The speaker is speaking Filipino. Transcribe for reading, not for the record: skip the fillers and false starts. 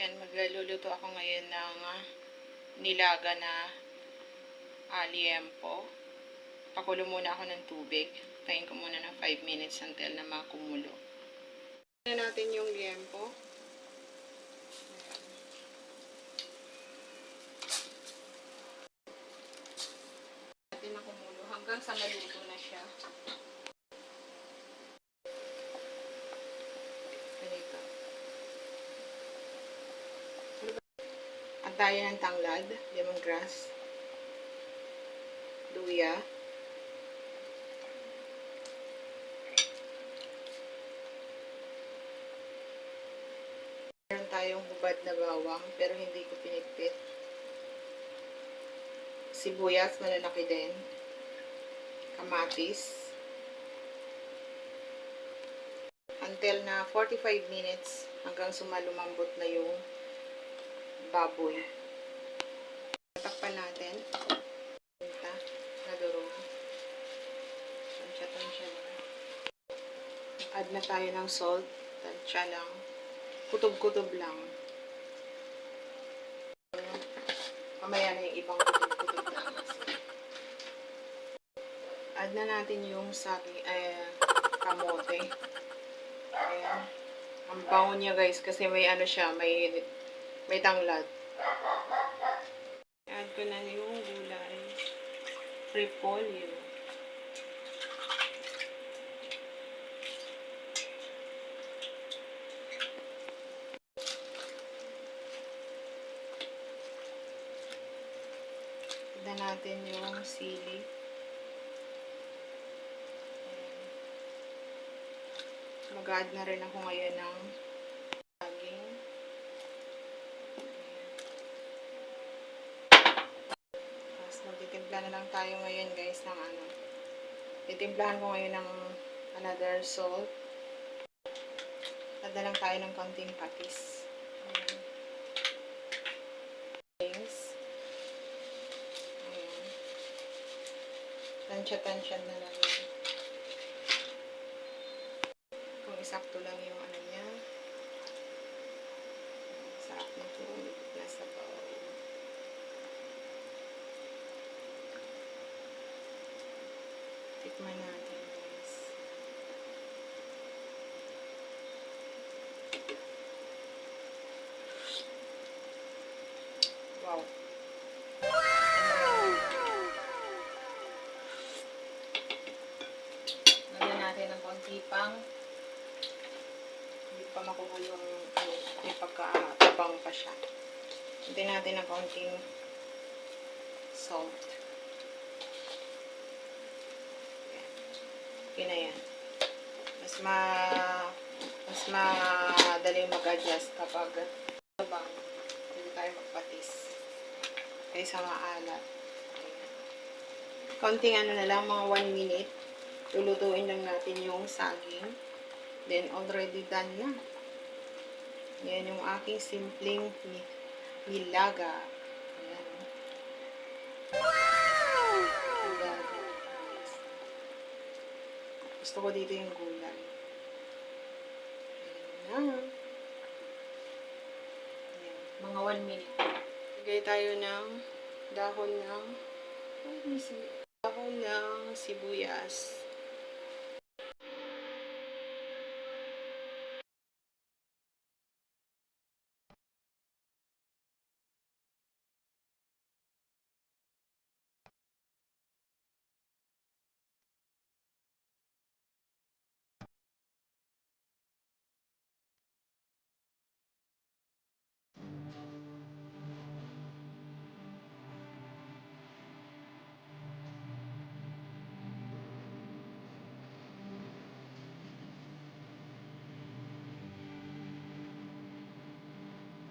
Ayan, magluluto ako ngayon ng nilaga na liempo. Pakulo muna ako ng tubig. Tayin ko muna ng 5 minutes until na makumulo. Tignan natin yung liempo. Natin na kumulo hanggang sa maluto na siya. Ganito. At tayo ng tanglad, lemongrass, luya, meron tayong hubad na bawang pero hindi ko pinigpit, sibuyas malalaki din, kamatis, until na 45 minutes hanggang sumalumambot na yung baboy. Takpan natin. Nadurog. Tansya-tansya lang. Add na tayo ng salt. Tansya lang. Kutob-kutob lang. Mamaya na yung ibang kutob-kutob lang. Add na natin yung kamote. Ayan. Ang bango niya guys kasi may ano siya, may tanglad. Add ko na yung gulay. Repolyo. Tignan natin yung sili. Mag-add na rin ako ngayon ng saging. Tapos magtitimpla na lang tayo ngayon guys ng ano. Titimplahan ko ngayon ng another salt. Add na lang tayo ng konting patis. Ayan. Tansya-tansya na lang yun. Kung isakto lang yung ano niya. Sarap na ito. Nasa bowl. Tikman natin guys. Wow. Lagyan natin ng konti pang hindi pa makuha yung may pagkatabang pa siya. Lagyan natin ng konting salt. Okay na yan. Mas madali mag-adjust kapag tabang. Hindi tayo magpatis. Kaysa maalat. Konting ano na lang, mga 1 minute. Lulutuin lang natin yung saging. Then, already done na. Yan yung aking simpleng nilaga. Ayan. Wow! Nilaga. Gusto ko dito yung gulay. Ayan na. Ayan. Mga 1 minute. Lagay tayo ng dahon ng sibuyas.